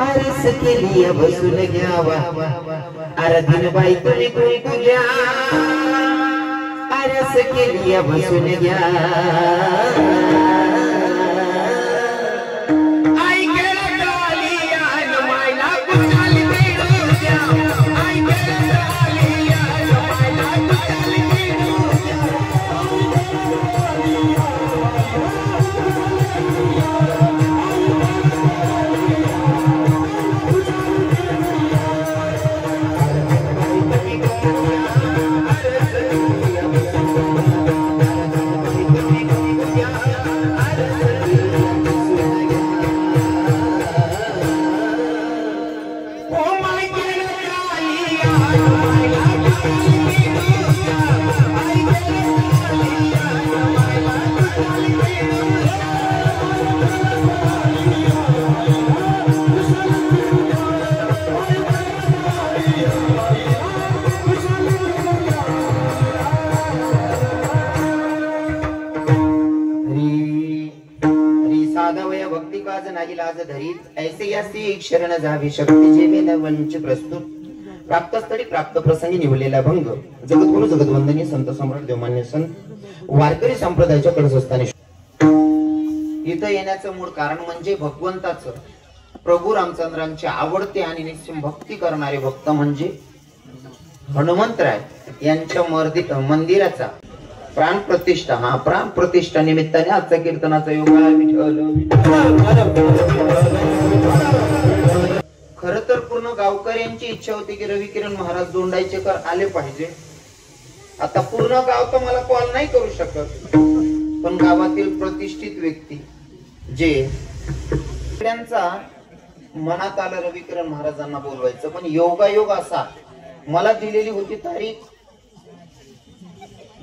आरस केली बसून घ्यावा आरधीन बाई तुझी कुंकुल्या आरस केली बसून घ्या शरण जावी शक्ती जेवेन वंच प्रस्तुत प्राप्त स्थळी प्राप्त प्रसंगी निवडलेला भंग जगद्गुरु जगद्वंदनीय संत सम्राट देवमान्य संत वारकरी संप्रदायाच्या कडसस्थानी इथं येण्याचं मूळ कारण म्हणजे भगवंताचं प्रभू रामचंद्रांचे आवडते आणि निश्चिम भक्ती करणारे भक्त म्हणजे हनुमंतराय यांच्या मंदिराचा प्राण प्रतिष्ठा हा प्राण प्रतिष्ठा निमित्ताने आजचा कीर्तनाचा योग खर तर पूर्ण गावकऱ्यांची इच्छा होती की रविकिरण महाराज दोंडाईचेकर आले पाहिजे. आता पूर्ण गाव तर मला कॉल नाही करू शकत पण गावातील प्रतिष्ठित व्यक्ती जे त्यांचा मनात आलं रविकिरण महाराजांना बोलवायचं पण योगायोग असा मला दिलेली होती तारीख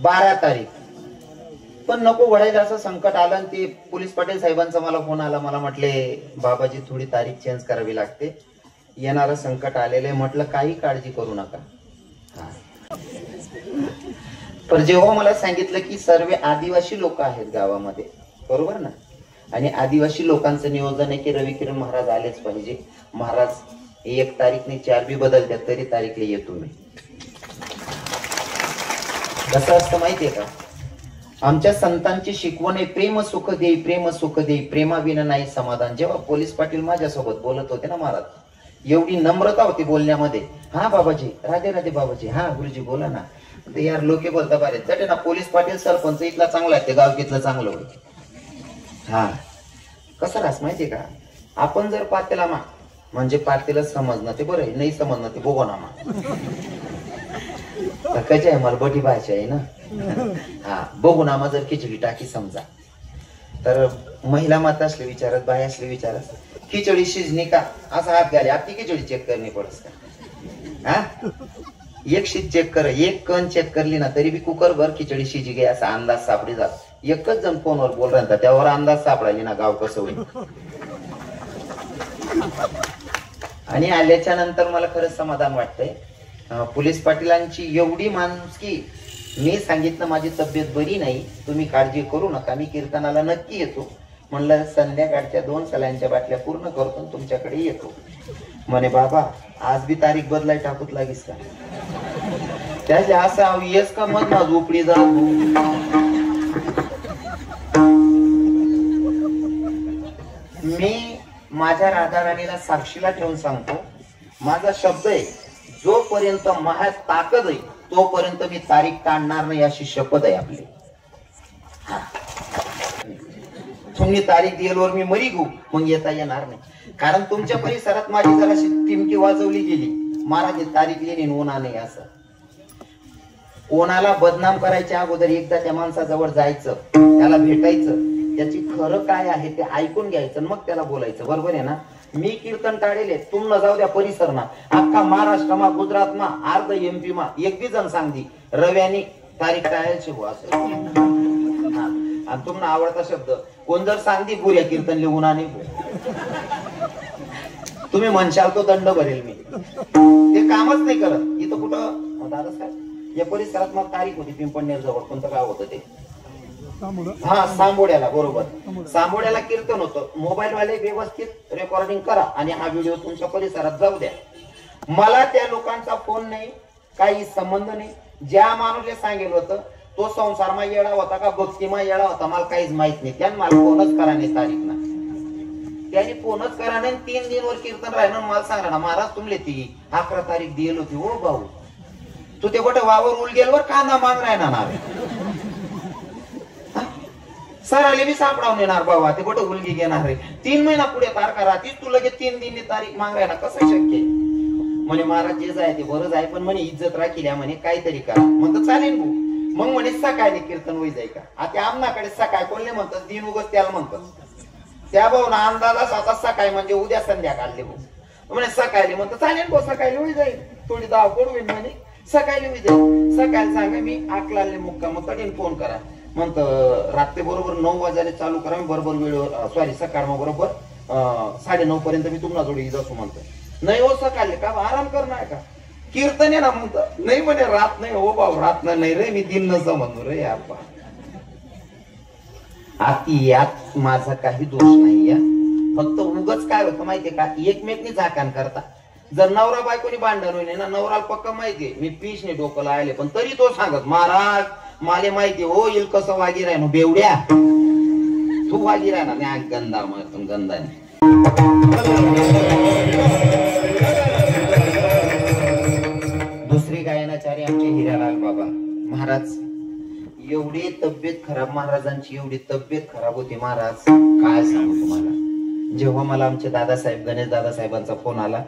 12 तारीख पण नको वडायला असं संकट आलं आणि ते पोलीस पाटील साहेबांचा मला फोन आला. मला म्हटले बाबाजी थोडी तारीख चेंज करावी लागते येणारं संकट आलेलं आहे. म्हटलं काही काळजी करू नका. पण जेव्हा मला सांगितलं की सर्व आदिवासी लोक आहेत गावामध्ये बरोबर ना आणि आदिवासी लोकांचं नियोजन आहे की रविकिरण महाराज आलेच पाहिजे. महाराज 1 तारीखने 4 बी बदलतात तरी तारीखला येतो मी. कसं असतं माहितीये का आमच्या संतांची शिकवण आहे प्रेम सुख देई प्रेम सुख देई प्रेमाविना नाही समाधान. जेव्हा पोलीस पाटील माझ्यासोबत बोलत होते ना महाराज एवढी नम्रता होती बोलण्यामध्ये. हा बाबाजी राधे राधे बाबाजी हा गुरुजी बोला ना. ते यार लोके बोलता बारे चटे ना पोलीस पाटील सरपंच इथला चांगला आहे ते गावकीतलं चांगलं होईल. हा कसं रास माहितीये का आपण जर पातेला मा म्हणजे पातेला समजणं ते बरं आहे नाही समजणं ते बोगोनामा कशी आहे मला बटी भाषा आहे ना. हा बघूनामा जर खिचडी टाकी समजा तर महिला माता असले विचारत बाय असले विचारत खिचडी शिजणी का असा हात घाले आपली खिचडी चेक करणे पडस का. हा एक शीत चेक कर एक कण चेक करली ना तरी बी कुकर भर खिचडी शिजी गे असा अंदाज सापडी जात. एकच जण फोनवर बोल राहता त्यावर अंदाज सापडायली ना गाव कसं होईल. आणि आल्याच्या नंतर मला खरंच समाधान वाटतंय. पोलीस पाटीलांची एवढी माणुसकी मी सांगितलं माझी तब्येत बरी नाही तुम्ही काळजी करू नका मी कीर्तनाला नक्की येतो. म्हणलं संध्याकाळच्या 2 सल्यांच्या बाटल्या पूर्ण करतो तुमच्याकडे येतो. म्हणे बाबा आज बी तारीख बदलाय टाकूत लागीस का त्याच्या असं येस का मत ना झोपडी जा. मी माझ्या राधा राणीला साक्षीला ठेवून सांगतो माझा शब्द आहे जोपर्यंत माझ्यात ताकद आहे तोपर्यंत मी तारीख काढणार नाही अशी शपथ आहे आपली. तुम्ही तारीख दिल्यावर मी मरी गो मग येता येणार नाही कारण तुमच्या परिसरात माझी जराशी टिमकी वाजवली गेली महाराज तारीख लिहिली ओना नाही असं. कोणाला बदनाम करायच्या अगोदर एकदा त्या माणसाजवळ जायचं त्याला भेटायचं त्याची खरं काय आहे ते ऐकून घ्यायचं मग त्याला बोलायचं बरोबर आहे ना. मी कीर्तन टाळेले तुम जाऊ द्या परिसरमा अख्खा महाराष्ट्रमा गुजरातमा अर्ध MP मा एक बी जण सांगती रव्यानी तारीख टाळायची हो असं. आणि तुम्हाला आवडता शब्द कोण जर सांगती पुऱ्या कीर्तन लिहून आणि तुम्ही म्हणशाल तो दंड भरेल मी ते कामच नाही करत. इथं कुठं दादा साहेब या परिसरात मग तारीख होती पिंपळनेर जवळ कोणतं गाव होतं ते हा सांबोड्याला, बरोबर सांबोड्याला कीर्तन होतं. मोबाईल वाले व्यवस्थित रेकॉर्डिंग करा आणि हा व्हिडिओ तुमच्या परिसरात जाऊ द्या. मला त्या लोकांचा फोन नाही, काही संबंध नाही. ज्या माणूसने सांगेल होतं तो संसारमा येडा होता का भक्तिमा येडा होता मला काहीच माहित नाही. त्यानं मला फोनच करा नाही तारीख ना, त्याने फोनच करा नाही. 3 दिनवर कीर्तन राहिलं मला सांगा ना महाराज तुमले ती 11 तारीख दिली होती. हो भाऊ तू ते कुठे वावर उलगेलवर कांदा माग राहणार ना सर आले मी सापडावून येणार बाबा ते कुठे उलगी घेणार रे. 3 महिना पुढे तारखा राहतीस तू लगेच 3 दिन तारीख माग राहणार कसं शक्य. म्हणे महाराज जे जाय ते बरंच आहे पण म्हणे इज्जत राखील्या म्हणे काहीतरी करा. म्हणतो चालेल भाऊ. मग म्हणे सकाळी कीर्तन होई जाय का. आता आमनाकडे सकाळ कोणले म्हणतात दिन उगच त्याला म्हणतात. त्या भाऊ ना अंदाजा स्वतः सकाळी म्हणजे उद्या संध्याकाळले भाऊ म्हणे सकाळी म्हणतो चालेल भाऊ सकाळी होई जाईल थोडी धावपळ होईल म्हणे सकाळी होई जाईल. सकाळी सांगा मी आकलाले मुक्काम कठीण फोन करा म्हणत रात्री बरोबर 9 वाजायला चालू करा. मी बरोबर वेळेवर सॉरी सकाळ मग बरोबर 9:30 पर्यंत मी तुम्हाला जोडी जातो म्हणतो. नाही हो सकाळले का आराम करणार का कीर्तन आहे ना म्हणत. नाही म्हणे रात नाही हो भाऊ रात नाही रे मी दिन न समजलो रे यार. आती यात माझा काही दोष नाही या. फक्त उगच काय होतं माहितीये का एकमेकनी झाकान करता. जर नवरा बायकोनी भांडण होईल ना नवराला पक्का माहितीये मी पीचने डोकं लायले पण तरी तो सांगत महाराज माले माहिती हो येईल कसं वागी राहणं बेवड्या तू वागी राहणार नाही गंदा मारतून गंधाने. दुसरी गायनाचारी आमचे हिरालाल बाबा महाराज. एवढी तब्येत खराब महाराजांची एवढी तब्येत खराब होती महाराज काय सांगू तुम्हाला. जेव्हा मला आमचे दादासाहेब गणेश दादासाहेबांचा फोन आला.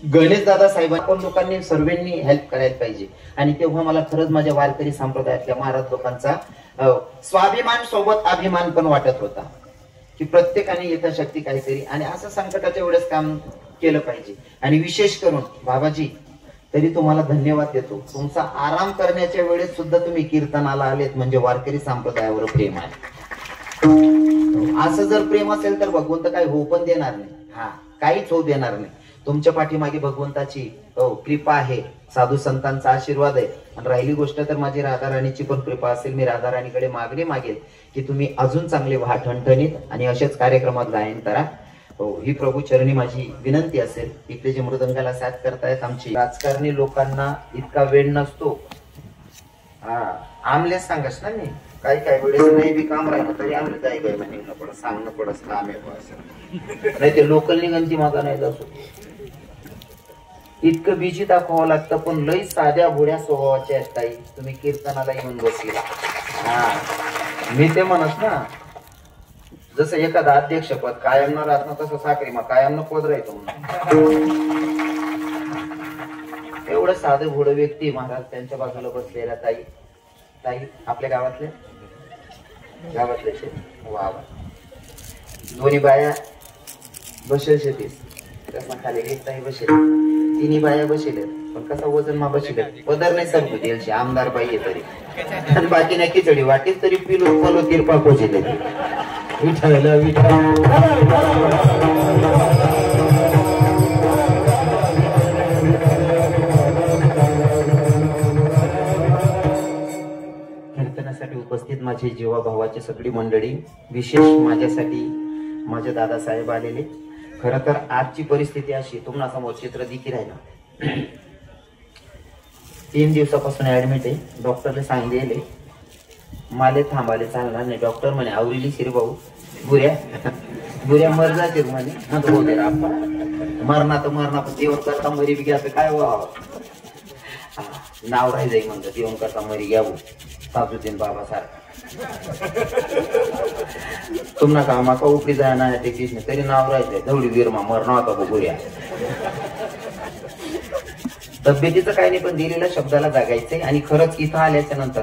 गणेश दादासाहेब आपण लोकांनी सर्वांनी हेल्प करायला पाहिजे. आणि तेव्हा मला खरंच माझ्या वारकरी संप्रदायातल्या महाराज लोकांचा स्वाभिमान सोबत अभिमान पण वाटत होता की प्रत्येकाने यथाशक्ती काहीतरी आणि असं संकटाच्या वेळेस काम केलं पाहिजे. आणि विशेष करून बाबाजी तरी तुम्हाला धन्यवाद देतो. तुमचा आराम करण्याच्या वेळेस सुद्धा तुम्ही कीर्तनाला आलेत म्हणजे वारकरी संप्रदायावर प्रेम आहे. असं जर प्रेम असेल तर भगवंत काही होऊ पण देणार नाही. हा काहीच होऊ देणार नाही. तुमच्या पाठीमागे भगवंताची कृपा आहे साधू संतांचा आशीर्वाद आहे. आणि राहिली गोष्ट तर माझी राधाराणीची पण कृपा असेल. मी राधाराणीकडे मागणी मागेल की तुम्ही अजून चांगले व्हा ठणठणीत आणि असेच कार्यक्रमात गायन करा. ही प्रभू चरणी माझी विनंती असेल. इकडे जे मृदंगाला साथ करतायत आमची राजकारणी लोकांना इतका वेळ नसतो. आमले सांगस ना मी काही काही वेळेस नाही बी काम राहिलं तरी आमले काही काही म्हणणं पडत सांगणं पडत काम आहे नाही ते लोकल निगंती मागा नाही जातो. इतकं बिजी दाखवावं लागतं पण लई साध्या भोड्या स्वभावाच्या आहेत ताई. तुम्ही कीर्तनाला येऊन बसला. मी ते म्हणत ना जसं एखादा अध्यक्षपद कायम न राहत ना तसं साखरी मग कायम न पद राहतो. एवढं साधं भोडं व्यक्ती महाराज त्यांच्या बाजूला बसलेला ताई. ताई आपल्या गावातले वा दोन्ही बाया बसेल शेतीस खाली एक ताई बसेल तिन्ही बाया बसेल पण कसा वजन मा बसेल पदर नाही सांगतो द्यायची आमदार बाई आहे तरी आणि बाकी नाही खिचडी वाटेल तरी पिलो पलो तिरपा पोचेल. विठायला कीर्तनासाठी उपस्थित माझे जीवा भावाची सगळी मंडळी विशेष माझ्यासाठी माझे दादासाहेब आलेले. खर तर आजची परिस्थिती अशी तुम्हाला समोर चित्र दिखी राहिलं. 3 दिवसापासून ऍडमिट आहे. डॉक्टरने सांगितले माले थांबाले चालणार नाही. डॉक्टर म्हणे आवरीली शिरभाऊ बुऱ्या मर जातील म्हणे. म्हणतो हो दे मरणा तर मरणा पण देऊन करता मरी बी घ्यायचं काय व्हावं नाव राही जाई म्हणतं देऊन करता मरी घ्यावं साजुद्दीन बाबा सारखा तुम्हाला का माका उपरी जाय ना ते कृष्ण तरी नाव राहायचंय धवडी वीरमा मरणा होता बुऱ्या. तब्येतीचं काही नाही पण दिलेल्या शब्दाला जागायचंय. आणि खरंच इथं आल्याच्या नंतर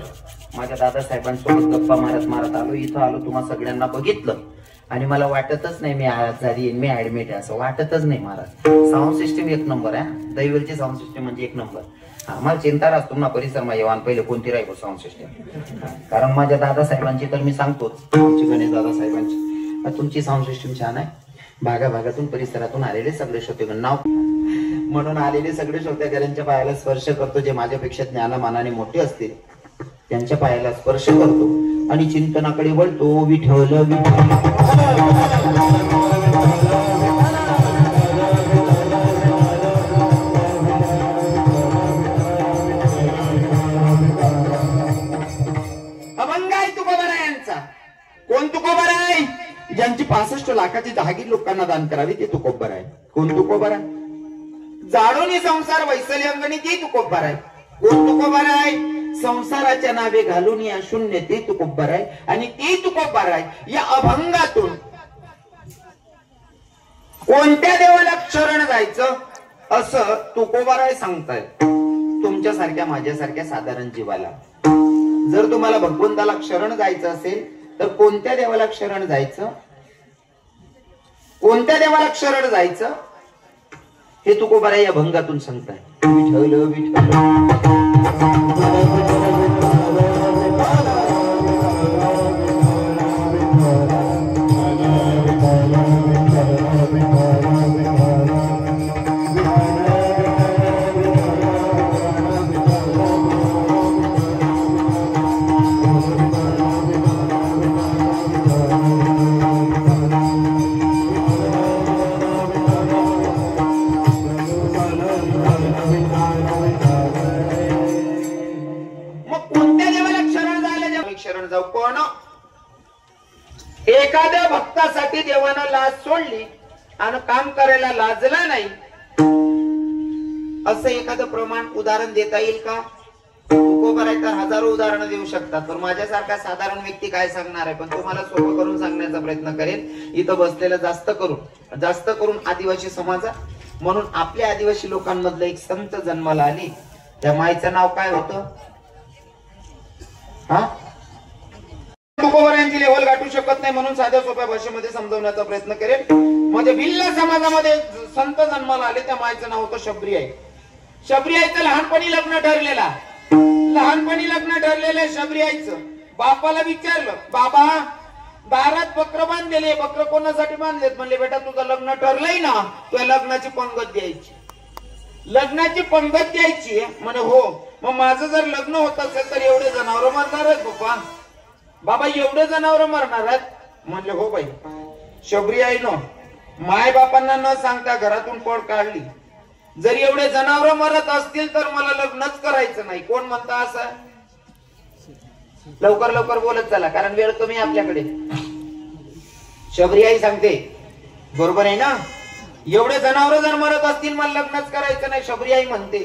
माझ्या दादासाहेबांसोबत गप्पा मारत मारत आलो. इथं आलो तुम्हा सगळ्यांना बघितलं आणि मला वाटतच नाही मी आजारी मी ऍडमिट आहे असं वाटतच नाही. महाराज साऊंड सिस्टीम 1 नंबर आहे. दैवलची साऊंड सिस्टीम म्हणजे 1 नंबर. मला चिंता राहतो ना परिसर मा येवान पहिले कोणती राहील साऊंड सिस्टीम. कारण माझ्या दादासाहेबांची तर मी सांगतोच आमची गणेश दादासाहेबांची तुमची साऊंड सिस्टीम छान आहे. भागाभागातून परिसरातून आलेले सगळे श्रोतेगण नाव म्हणून आलेले सगळे श्रोतेकरांच्या पायाला स्पर्श करतो जे माझ्यापेक्षा ज्ञानमानाने मोठे असतील त्यांच्या पायाला स्पर्श करतो आणि चिंतनाकडे वळतो. विठ्ठल विठ्ठल अभंग आहे तुकोबारायांचा. कोण तुकोबाराय? ज्यांची 65 लाखाची जहागीर लोकांना दान करावी ते तुकोबार आहे. कोण तुकोबार आहे? जाडोनी संसार वैसल्य अंगणी ते तुकोबार आहे. कोण तुकोबार आहे? संसाराच्या नावे घालून या शून्य ते तुकोबार आहे. आणि ते तुकोबार आहे. या अभंगातून कोणत्या देवाला शरण जायचं असं तुकोबाराय सांगताय तुमच्यासारख्या माझ्यासारख्या साधारण जीवाला. जर तुम्हाला भगवंताला शरण जायचं असेल तर कोणत्या देवाला शरण जायचं? कोणत्या देवाला शरण जायचं हे तुकोबाराय या अभंगातून सांगताय. विठ्ठल विठ्ठल एखाद्या भक्तासाठी देवानं लाज सोडली आणि काम करायला लाजला नाही असं एखादं प्रमाण उदाहरण देता येईल का? तुकोबाराय तर हजारो उदाहरणं देऊ शकतात, पण माझ्यासारखा साधारण व्यक्ती काय सांगणार आहे? पण तुम्हाला सोपं करून सांगण्याचा प्रयत्न करेन. इथं बसलेलं जास्त करून आदिवासी समाज, म्हणून आपल्या आदिवासी लोकांमधलं एक संत जन्माला आली. त्या माईचं नाव काय होतं? हा, तुकोबारायांची लेवल गाठू शकत नाही म्हणून साध्या सोप्या भाषेमध्ये समजवण्याचा प्रयत्न करेल. म्हणजे भिल्ल समाजामध्ये संत जन्माला आले, त्या माईचं नाव होतं शबरी आई. शबरी आईचं लहानपणी लग्न ठरलेलं शबरी आईचं. बापाला विचारलं, बाबा दारात बकर बांधलेले, बकर कोणासाठी बांधलेत? म्हणले, बेटा तुझं लग्न ठरलंय ना, तुझ्या लग्नाची पंगत द्यायची. लग्नाची पंगत द्यायची म्हणे हो. मग माझं जर लग्न होत असेल तर एवढे जनावर मरणार आहेत पप्पा? बाबा एवढे जनावर मरणार आहेत? म्हणले हो बाई. शबरी आईनं माय बापांना न सांगता घरातून पळ काढली. जर एवढे जनावर मरत असतील तर मला लग्नच करायचं नाही. कोण म्हणता असं? लवकर लवकर बोलत चला, कारण वेळ कमी आपल्याकडे. शबरी आई सांगते, बरोबर आहे ना? एवढे जनावर जर मरत असतील मला लग्नच करायचं नाही. शबरी आई म्हणते.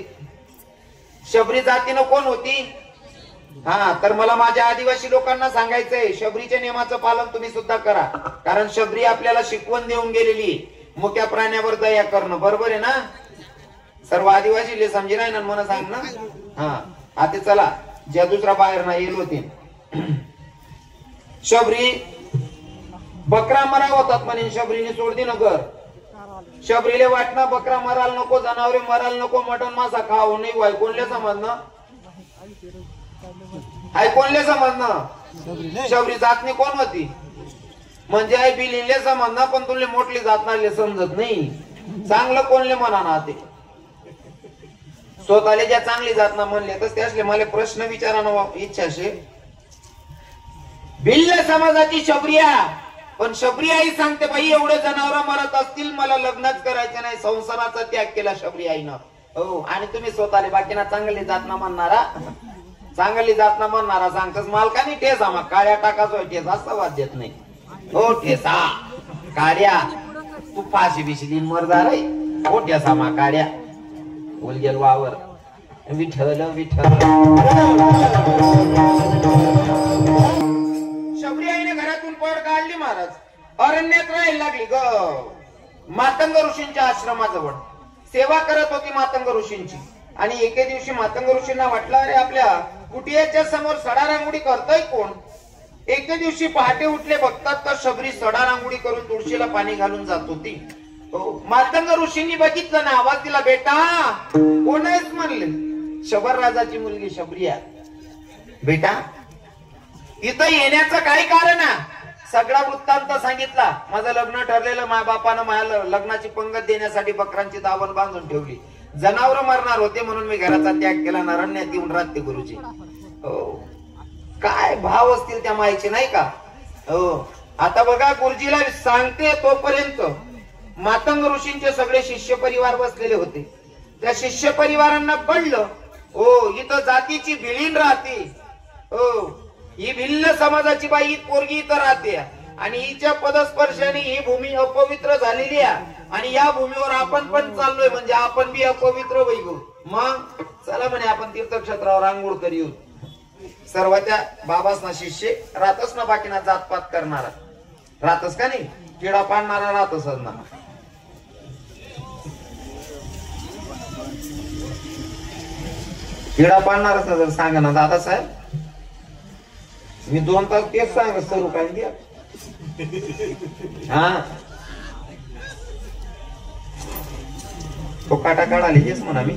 शबरी जातीनं कोण होती? हा, तर मला माझ्या आदिवासी लोकांना सांगायचंय, शबरीच्या नियमाचं पालन तुम्ही सुद्धा करा. कारण शबरी आपल्याला शिकवण देऊन गेलेली मुक्या प्राण्यावर दया करणं. बरोबर आहे ना? सर्व आदिवासी समजी नाही ना मला सांग ना. हा, आता चला, ज्या दुसरा बाहेर नाही येईल होती. शबरी बकरा मरा होतात म्हणे, शबरीने सोडली न घर. शबरीले वाटणं बकरा मराल नको, जनावरे मराल नको, मटन मासा खाऊ नाही. ऐकूनले समजणं, ऐकूनले समजणं. शबरी जातनी कोण होती? म्हणजे आई बिलिनले समजणं, पण तुले मोठली जात नाही समजत नाही. चांगलं कोणले म्हणा ना ते स्वतःले ज्या चांगली जात ना म्हणले तर त्यासले मला प्रश्न विचारायला इच्छा असे. भिल्ल समाजाची शबरिया, पण शबरी आई सांगते बाई एवढे जनावर मरत असतील मला लग्नच करायचं नाही. संसाराचा त्याग केला शबरी आईनं. हो, आणि तुम्ही स्वतःले बाकीना चांगली जात ना म्हणणारा, चांगली जात ना म्हणणारा सांगतस मालकाने ठेसा मग काळ्या टाकाचो ठेसा सवाद देत नाही. हो ठेसा काड्या तू फाशी बिशी मरदार आहे. हो ठेसा मा काड्या बोलगेल वावर. विठ्ठल विठ्ठल. शबरी आईने घरातून पळ काढली महाराज. अरण्यात राहायला लागली ग. मातंग ऋषींच्या आश्रमाजवळ सेवा करत होती मातंग ऋषींची. आणि एके दिवशी मातंग ऋषींना वाटलं, अरे आपल्या कुटियाच्या समोर सडा रांगोळी करतोय कोण? एके दिवशी पहाटे उठले, बघतात तर शबरी सडा रांगोळी करून तुळशीला पाणी घालून जात होती. मातंग ऋषींनी बघितलं ना, आवाज दिला, बेटा कोण आहेस म्हणले. शबर राजाची मुलगी शबरिया. बेटा इथं येण्याचं काय कारण आहे? सगळा वृत्तांत सांगितला. माझं लग्न ठरलेलं, माझ्या बापानं माझ्या लग्नाची पंगत देण्यासाठी बकरांची दावण बांधून ठेवली. जनावर मरणार होते म्हणून मी घराचा त्याग केला. नरण्यात येऊन राहते गुरुजी. हो, काय भाव असतील त्या मायचे नाही का? हो. आता बघा गुरुजीला सांगते तोपर्यंत मातंग ऋषींचे सगळे शिष्य परिवार बसलेले होते. त्या शिष्य परिवारांना कळलं हो इथं जातीची भिलीन राहते. हो ही भिल्ल समाजाची बाई ही पोरगी इथं राहते आणि हिच्या पदस्पर्शाने ही भूमी अपवित्र झालेली आहे आणि या भूमीवर आपण पण चाललोय म्हणजे आपण बी अपवित्र होईल. मग चला म्हणे आपण तीर्थक्षेत्रावर आंघोळ करी येऊ. सर्वाच्या बाबास ना शिष्य राहतच ना बाकीना जातपात करणारा राहतच का नाही किडा पाडणारा राहतच ना. किडा पाडणारच ना जर सांगा ना दादासाहेब मी 2 तास तेच सांग सरू काय द्या. हा तो काटा काढाले तेच म्हणा मी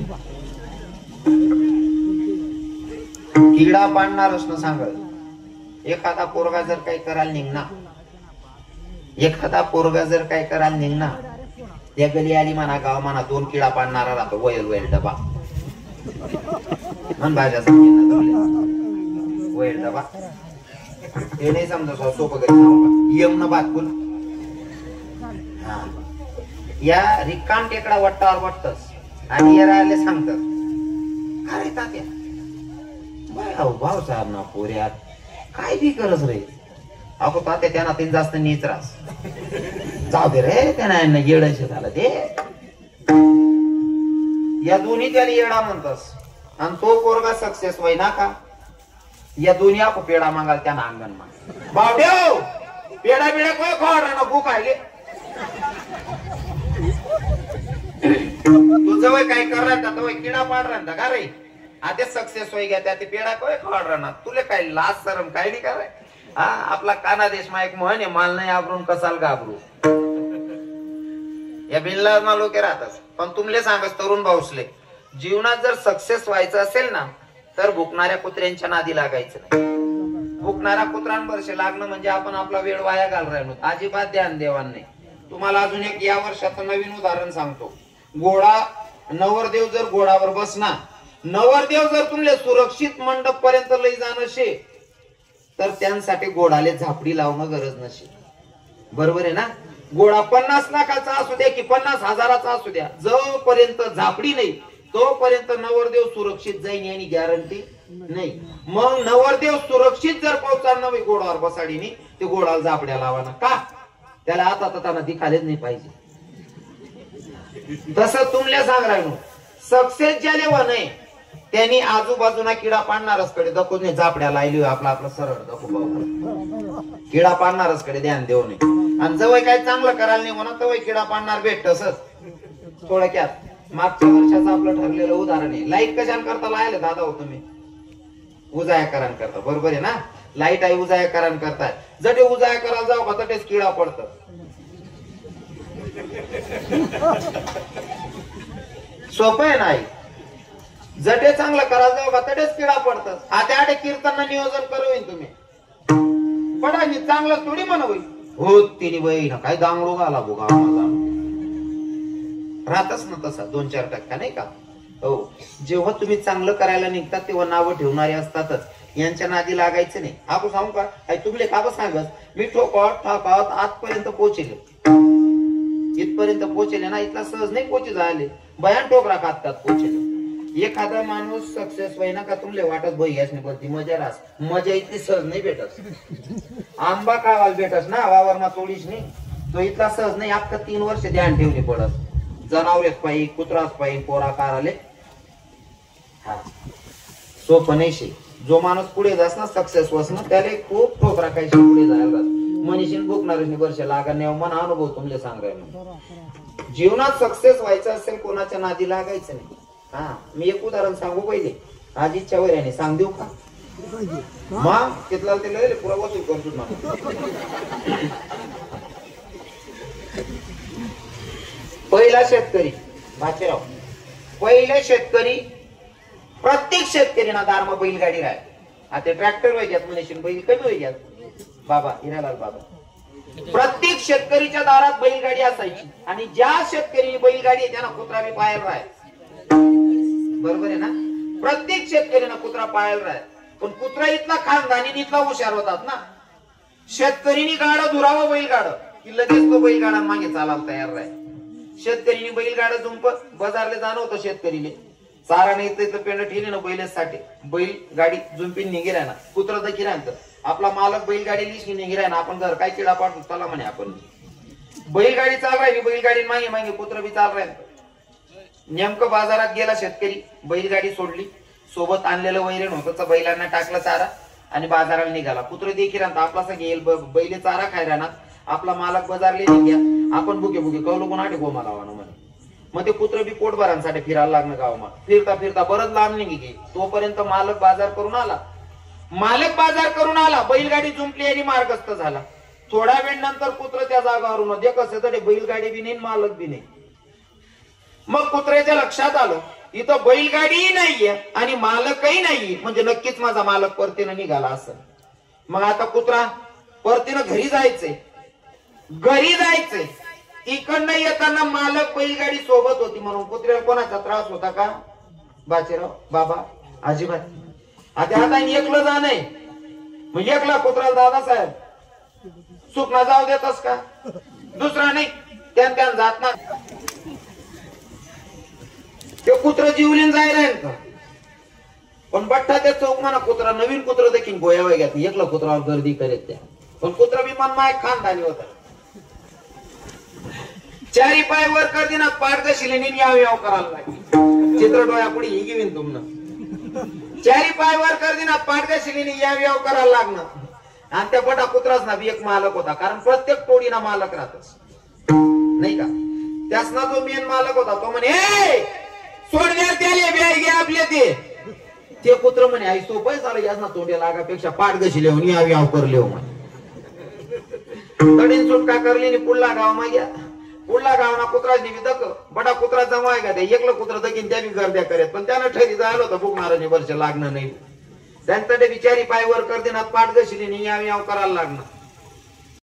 किडा पाडणारच ना सांगत. एखादा पोरगा जर काही करायला निघणार त्या गली आली म्हणा गाव म्हणा 2 किडा पाडणारा राहतो वयल डबा म्हण भाज्या वयल डबा ते नाही समजा सोपं गरी यम न बात बोल. या रिकाम टेकडा वट्टावर वाटतस आणि या राहिले सांगतात अरे तात्या भाऊ साहेब ना पोऱ्यात काय बी करस रे. अगो तात्या त्यांना तीन जास्त नीच रास जाऊ दे रे त्यांना येडच झालं ते. या दोन्ही त्याला येडा म्हणतस आणि तो पोरगा सक्सेस होई ना का. या दोन्ही आपण पेडा मागाल त्यांना अंगण माग बावड्याव पेडा बिडा काय खावडा ना भूक आले तू जवळ काय करणार का तवय किडा पाड राहता का रे. आता सक्सेस होई घ्या ते पेडा काय खावड राहणार तुले काय लाज शरम काय नाही कराय. हा आपला कानादेश मा एक म्हण आहे माल नाही आवरून कसाल घाबरू. या बिनला ना लोक राहतात पण तुमले सांगस तरुण भाऊसले जीवनात जर सक्सेस व्हायचं असेल ना तर भुकणाऱ्या कुत्र्यांच्या नादी लागायचं नाही. भुकणारा कुत्र्यांवरशे लागणं म्हणजे आपण आपला वेळ वाया घाल राहिलो अजिबात ध्यान देवान नाही. तुम्हाला अजून एक या वर्षाचं नवीन उदाहरण सांगतो. घोडा नवरदेव जर घोडावर बसना नवरदेव जर तुमले सुरक्षित मंडप पर्यंत लई जाणं शे तर त्यांसाठी घोडाले झापडी लावणं गरज नसे. बरोबर आहे ना. घोडा 50 लाखाचा असू द्या की 50,000चा असू द्या जोपर्यंत झापडी नाही तोपर्यंत नवरदेव सुरक्षित जाईन यानी गॅरंटी नाही. मग नवरदेव सुरक्षित जर पोहोचणार नव्हे घोडावर बसाडीनी ते घोडाला झापड्या लावाना का त्याला आता त्यांना दिखालेच नाही पाहिजे. तसं तुमल्या सांग राहिलो सक्सेस ज्याले व नाही त्यांनी आजूबाजूला किडा पाडणारच कडे दखून झापड्या लायली आपला आपला सरळ दखू किडा पाडणारच कडे ध्यान देऊ नये. आणि जवळ काय चांगलं करायला नाही म्हणा तवय किडा पाडणार भेटतसच. थोडक्यात मागच्या वर्षाचं आपलं ठरलेलं उदाहरण आहे. लाईट कशाला करता लायले दादा हो तुम्ही उजायाकरण करता बरोबर आहे ना. लाईट आहे उजायाकरण करताय जटे उजाया करायला जाऊ का तटेच किडा पडत. सोपं आहे नाही जटे चांगलं करायला जाऊ का तटेच किडा पडतात. आता कीर्तन नियोजन करू तुम्ही पडा चांगलं थोडी म्हणवई हो तिने बाई ना काय दांगडू घाला बोगा राहतच ना तसा 2-4% नाही का. हो जेव्हा तुम्ही चांगलं करायला निघतात तेव्हा नावं ठेवणारे असतातच यांच्या नादी लागायचं नाही. आपण सांगू का तुमले का सांगत मी ठोकत ठाकत आजपर्यंत पोहोचले इथपर्यंत पोहोचले ना इथला सहज नाही पोहोचे झाले बयान ठोकरा खातात पोहोचले. एखादा माणूस सक्सेस व्हायना का तुमले वाटत भाई यासने बोलती मजा रास मजा इतकी सहज नाही भेटत. आंबा कावाल भेटस ना वावरमा तोडीस नाही तो इतका सहज नाही. आता 3 वर्ष ध्यान ठेवणे पडत जनावरेच पाहिजे कुत्राच पाहिजे पोरा कारले सोपं नाही शे. जो माणूस पुढे जास ना सक्सेस वस ना त्याला खूप ठोकरा काही पुढे जायला मनीषीन भोगणार वर्ष लागणे मन अनुभव तुमले सांग राहिले. जीवनात सक्सेस व्हायचं असेल कोणाच्या नादी लागायचं नाही. हा मी एक उदाहरण सांगू पहिले आज इच्छा वैराने सांग देऊ का मग तिथला ते पुरा वसूल करतो ना. पहिला शेतकरी भाचेराव पहिले शेतकरी प्रत्येक शेतकरी ना दारमा बैलगाडी राह. आता ट्रॅक्टर वैग्यात मनीषीन बैल कमी वैग्यात बाबा हिरालाल बाबा प्रत्येक शेतकरीच्या दारात बैलगाडी असायची आणि ज्या शेतकरी बैलगाडी आहे त्यांना कुत्रा बी पाहायला राह. बरोबर आहे ना. प्रत्येक शेतकऱ्यांना कुत्रा पाळायला राह. पण कुत्रा इथला खानदानी इथला हुशार होतात ना. शेतकरीनी गाडं धुरावं बैलगाडं की लगेच तो बैलगाडा मागे चालायला तयार राहील. शेतकरीने बैलगाडा जुंप बाजारला जाणं होतं. शेतकरीने चारा नाही तर पेंड ठेवली ना बैलसाठी बैल गाडी जुंपीन निघिराय ना. कुत्रा तर किराय आपला मालक बैलगाडी लिशी निघिराय ना. आपण घर काय किडा पाडतो त्याला म्हणे आपण बैलगाडी चाल राहिली. बैलगाडी मागे मागे कुत्र बी चाल राहील. नेमकं बाजारात गेला शेतकरी. बैलगाडी सोडली. सोबत आणलेलं वैरण होतं. बैलांना टाकला चारा आणि बाजाराला निघाला. कुत्र देखील आपला घेईल बैल चारा खायला ना. आपला मालक बाजारले निघ्या. आपण बुके बुके कौल कोणाटे गोमा लावानं म्हणे. मग ते कुत्र बी पोटभरांसाठी फिरायला लागणं गावात. फिरता फिरता बरंच लांब निघी. तोपर्यंत मालक बाजार करून आला. बैलगाडी जुंपली आणि मार्गस्थ झाला. थोडा वेळ नंतर कुत्र त्या जागावरून जे कसं तरी बैलगाडी बी नाही मालक बी नाही. मग कुत्र्याच्या लक्षात आलं इथं बैलगाडीही नाहीये आणि मालकही नाहीये. म्हणजे नक्कीच माझा मालक परतीनं निघाला असं. मग आता कुत्रा परतीनं घरी जायचंय. इकडनं येताना मालक बैलगाडी सोबत होती म्हणून कुत्र्याला कोणाचा त्रास होता का? बाजीराव बाबा अजिबात. आता एकलं जा नाही. मग एकला कुत्र्याला दादासाहेब सुखना जाऊ देतस का? दुसरा नाही त्यान जात ना. ते कुत्र जीवलीन जायला का? पण बठ्ठा त्या चौक म्हणा कुत्रा नवीन कुत्र देखील गोया वगैरे घेत. एकला कुत्रावर गर्दी करत त्या. पण कुत्रा बी मन माय खानदानी होता. चारी पाय वर कर दिना पाडग शिलेनी याव करायला लागली. चित्र डोळ्या पुढे ही घेईन तुमनं. चारी पाय वर कर दिना पाडग शिलेनी याव करायला लागणं. आणि त्या बटा कुत्राच ना बी एक मालक होता. कारण प्रत्येक टोळीना मालक राहतच नाही का. त्यासना जो मेन मालक होता तो म्हणे सोड द्या त्याले बॅग घ्या आपले ते कुत्र म्हणे आई सोपय झालं यासना तोंडे लागापेक्षा पाडग शिलेवून याव करले म्हणे. तडीन सुटका करली पुढला गाव माग्या. पुढला गावना कुत्रा निविदक बडा कुत्रा जमाय का. एकलं कुत्र दकीन त्या बी गर्द्या करत. पण त्यानं ठरी जायला होतं भूक महाराज वर्ष लागणं नाही. त्यांचं ते बिचारी पाय वर करते ना पाठ गशिली याव करायला लागणं.